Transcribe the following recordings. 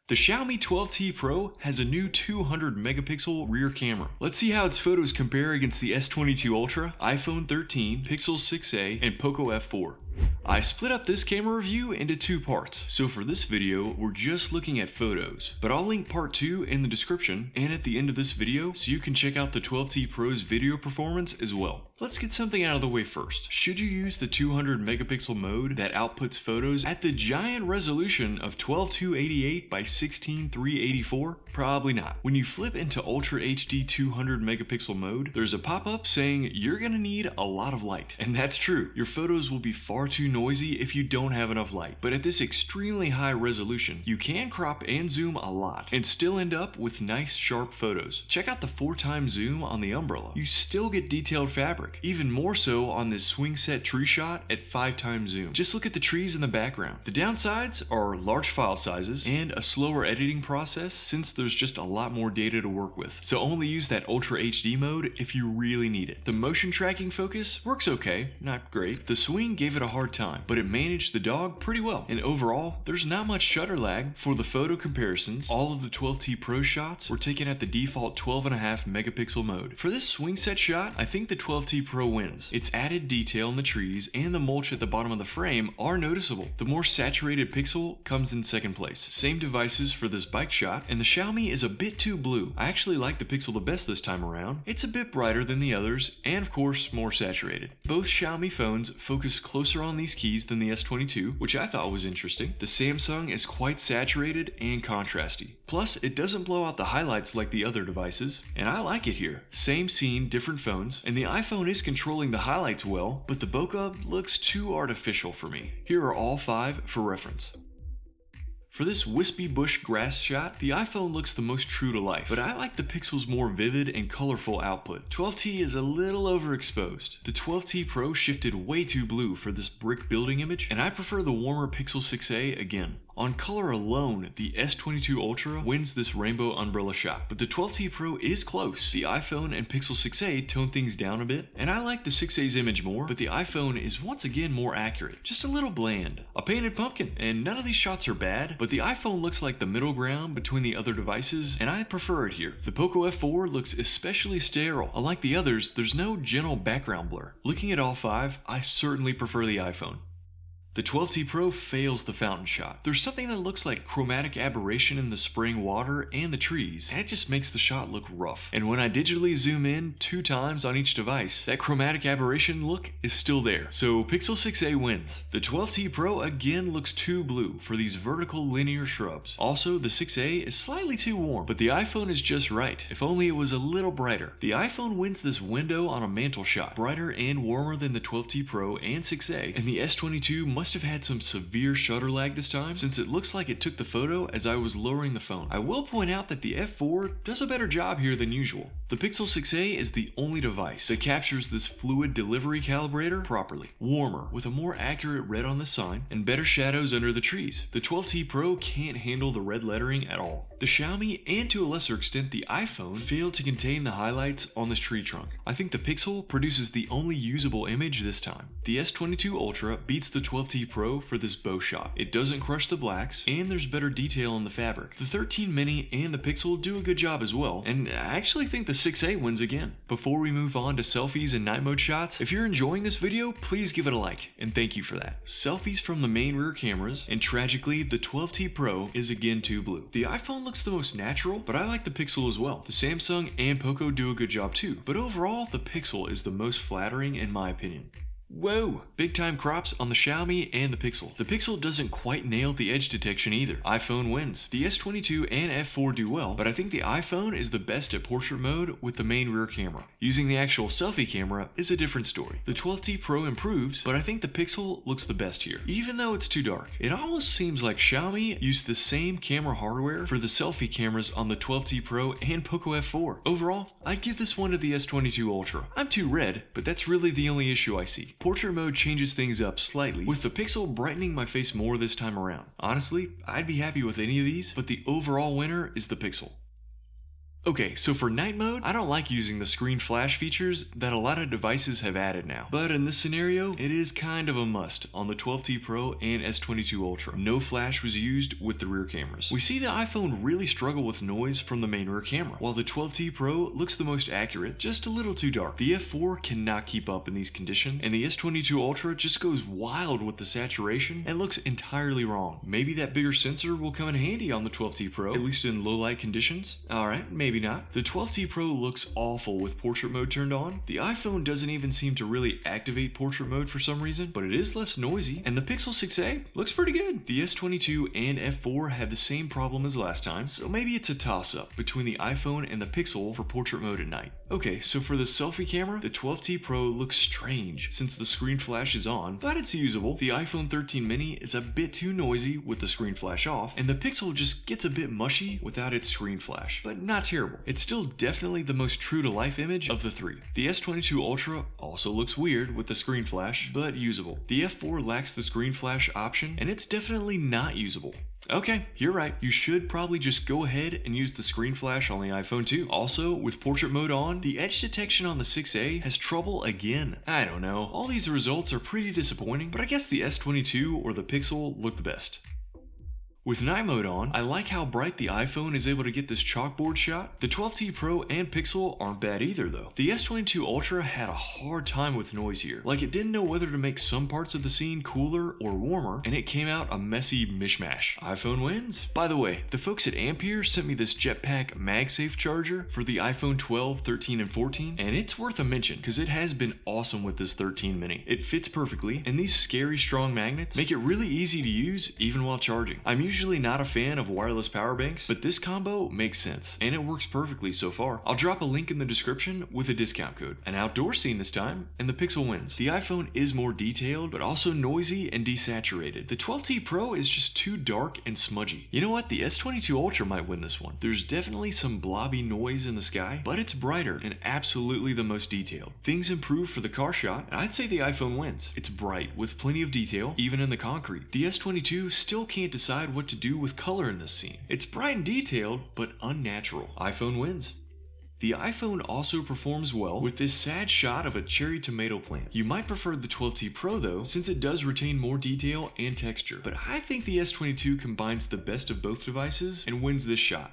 The Xiaomi 12T Pro has a new 200 megapixel rear camera. Let's see how its photos compare against the S22 Ultra, iPhone 13, Pixel 6a, and Poco F4. I split up this camera review into two parts, so for this video we're just looking at photos, but I'll link part 2 in the description and at the end of this video so you can check out the 12T Pro's video performance as well. Let's get something out of the way first. Should you use the 200 megapixel mode that outputs photos at the giant resolution of 12288 by 16384? Probably not. When you flip into Ultra HD 200 megapixel mode, there's a pop-up saying you're gonna need a lot of light, and that's true. Your photos will be far too noisy if you don't have enough light, but at this extremely high resolution, you can crop and zoom a lot and still end up with nice sharp photos. Check out the 4x zoom on the umbrella. You still get detailed fabric, even more so on this swing set tree shot at 5x zoom. Just look at the trees in the background. The downsides are large file sizes and a slower editing process since there's just a lot more data to work with. So only use that Ultra HD mode if you really need it. The motion tracking focus works okay, not great. The swing gave it a hard time, but it managed the dog pretty well. And overall, there's not much shutter lag. For the photo comparisons, all of the 12T Pro shots were taken at the default 12.5 megapixel mode. For this swing set shot, I think the 12T Pro wins. Its added detail in the trees and the mulch at the bottom of the frame are noticeable. The more saturated pixel comes in second place. Same devices for this bike shot, and the Xiaomi is a bit too blue. I actually like the Pixel the best this time around. It's a bit brighter than the others, and of course more saturated. Both Xiaomi phones focus closer on these keys than the S22, which I thought was interesting. The Samsung is quite saturated and contrasty. Plus, it doesn't blow out the highlights like the other devices, and I like it here. Same scene, different phones, and the iPhone is controlling the highlights well, but the bokeh looks too artificial for me. Here are all 5 for reference. For this wispy bush grass shot, the iPhone looks the most true to life, but I like the Pixel's more vivid and colorful output. 12T is a little overexposed. The 12T Pro shifted way too blue for this brick building image, and I prefer the warmer Pixel 6a again. On color alone, the S22 Ultra wins this rainbow umbrella shot, but the 12T Pro is close. The iPhone and Pixel 6a tone things down a bit, and I like the 6a's image more, but the iPhone is once again more accurate, just a little bland. A painted pumpkin, and none of these shots are bad, but the iPhone looks like the middle ground between the other devices, and I prefer it here. The Poco F4 looks especially sterile. Unlike the others, there's no gentle background blur. Looking at all 5, I certainly prefer the iPhone. The 12T Pro fails the fountain shot. There's something that looks like chromatic aberration in the spraying water and the trees, and it just makes the shot look rough. And when I digitally zoom in 2 times on each device, that chromatic aberration look is still there. So Pixel 6a wins. The 12T Pro again looks too blue for these vertical linear shrubs. Also, the 6a is slightly too warm, but the iPhone is just right. If only it was a little brighter. The iPhone wins this window on a mantle shot, brighter and warmer than the 12T Pro and 6a, and the S22 must have had some severe shutter lag this time, since it looks like it took the photo as I was lowering the phone. I will point out that the F4 does a better job here than usual. The Pixel 6a is the only device that captures this fluid delivery calibrator properly. Warmer, with a more accurate red on the sign, and better shadows under the trees. The 12T Pro can't handle the red lettering at all. The Xiaomi, and to a lesser extent the iPhone, failed to contain the highlights on this tree trunk. I think the Pixel produces the only usable image this time. The S22 Ultra beats the 12T Pro for this bow shot. It doesn't crush the blacks, and there's better detail in the fabric. The 13 Mini and the Pixel do a good job as well, and I actually think the 6a wins again. Before we move on to selfies and night mode shots, if you're enjoying this video, please give it a like, and thank you for that. Selfies from the main rear cameras, and tragically, the 12T Pro is again too blue. The iPhone looks the most natural, but I like the Pixel as well. The Samsung and Poco do a good job too, but overall, the Pixel is the most flattering in my opinion. Whoa! Big time crops on the Xiaomi and the Pixel. The Pixel doesn't quite nail the edge detection either. iPhone wins. The S22 and F4 do well, but I think the iPhone is the best at portrait mode with the main rear camera. Using the actual selfie camera is a different story. The 12T Pro improves, but I think the Pixel looks the best here. Even though it's too dark, it almost seems like Xiaomi used the same camera hardware for the selfie cameras on the 12T Pro and Poco F4. Overall, I'd give this one to the S22 Ultra. I'm too red, but that's really the only issue I see. Portrait mode changes things up slightly, with the Pixel brightening my face more this time around. Honestly, I'd be happy with any of these, but the overall winner is the Pixel. Okay, so for night mode, I don't like using the screen flash features that a lot of devices have added now. But in this scenario, it is kind of a must on the 12T Pro and S22 Ultra. No flash was used with the rear cameras. We see the iPhone really struggle with noise from the main rear camera, while the 12T Pro looks the most accurate, just a little too dark. The F4 cannot keep up in these conditions, and the S22 Ultra just goes wild with the saturation and looks entirely wrong. Maybe that bigger sensor will come in handy on the 12T Pro, at least in low light conditions. Alright, maybe not. The 12T Pro looks awful with portrait mode turned on. The iPhone doesn't even seem to really activate portrait mode for some reason, but it is less noisy, and the Pixel 6a looks pretty good. The S22 and F4 had the same problem as last time, so maybe it's a toss-up between the iPhone and the Pixel for portrait mode at night. Okay, so for the selfie camera, the 12T Pro looks strange since the screen flash is on, but it's usable. The iPhone 13 mini is a bit too noisy with the screen flash off, and the Pixel just gets a bit mushy without its screen flash, but not terrible. It's still definitely the most true to life image of the three. The S22 Ultra also looks weird with the screen flash, but usable. The F4 lacks the screen flash option, and it's definitely not usable. Okay, you're right. You should probably just go ahead and use the screen flash on the iPhone too. Also, with portrait mode on, the edge detection on the 6a has trouble again. I don't know. All these results are pretty disappointing, but I guess the S22 or the Pixel look the best. With night mode on, I like how bright the iPhone is able to get this chalkboard shot. The 12T Pro and Pixel aren't bad either though. The S22 Ultra had a hard time with noise here. Like it didn't know whether to make some parts of the scene cooler or warmer, and it came out a messy mishmash. iPhone wins. By the way, the folks at Ampere sent me this Jetpack MagSafe charger for the iPhone 12, 13, and 14, and it's worth a mention because it has been awesome with this 13 mini. It fits perfectly, and these scary strong magnets make it really easy to use even while charging. I'm usually not a fan of wireless power banks, but this combo makes sense, and it works perfectly so far. I'll drop a link in the description with a discount code. An outdoor scene this time, and the Pixel wins. The iPhone is more detailed, but also noisy and desaturated. The 12T Pro is just too dark and smudgy. You know what? The S22 Ultra might win this one. There's definitely some blobby noise in the sky, but it's brighter and absolutely the most detailed. Things improve for the car shot, and I'd say the iPhone wins. It's bright, with plenty of detail, even in the concrete. The S22 still can't decide what to do with color in this scene. It's bright and detailed, but unnatural. iPhone wins. The iPhone also performs well with this sad shot of a cherry tomato plant. You might prefer the 12T Pro though, since it does retain more detail and texture, but I think the S22 combines the best of both devices and wins this shot.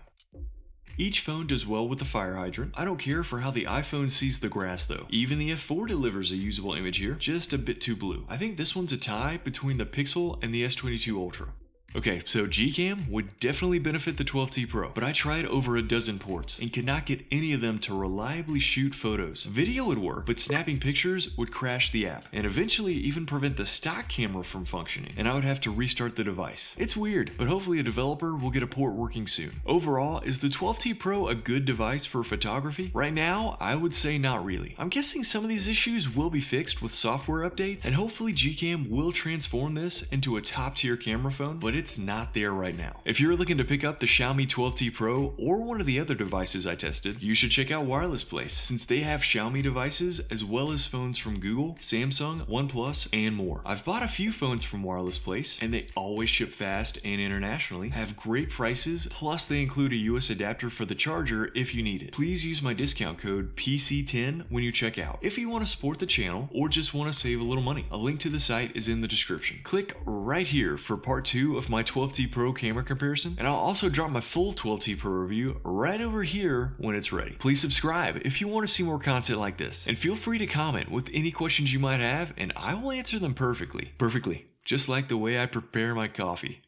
Each phone does well with the fire hydrant. I don't care for how the iPhone sees the grass though. Even the F4 delivers a usable image here, just a bit too blue. I think this one's a tie between the Pixel and the S22 Ultra. Okay, so Gcam would definitely benefit the 12T Pro, but I tried over a dozen ports and could not get any of them to reliably shoot photos. Video would work, but snapping pictures would crash the app, and eventually even prevent the stock camera from functioning, and I would have to restart the device. It's weird, but hopefully a developer will get a port working soon. Overall, is the 12T Pro a good device for photography? Right now, I would say not really. I'm guessing some of these issues will be fixed with software updates, and hopefully Gcam will transform this into a top-tier camera phone, but it's not there right now. If you're looking to pick up the Xiaomi 12T Pro or one of the other devices I tested, you should check out Wireless Place, since they have Xiaomi devices as well as phones from Google, Samsung, OnePlus, and more. I've bought a few phones from Wireless Place, and they always ship fast and internationally, have great prices, plus they include a US adapter for the charger if you need it. Please use my discount code PC10 when you check out, if you want to support the channel or just want to save a little money. A link to the site is in the description. Click right here for part 2 of my 12T Pro camera comparison, and I'll also drop my full 12T Pro review right over here when it's ready. Please subscribe if you want to see more content like this, and feel free to comment with any questions you might have, and I will answer them perfectly, just like the way I prepare my coffee.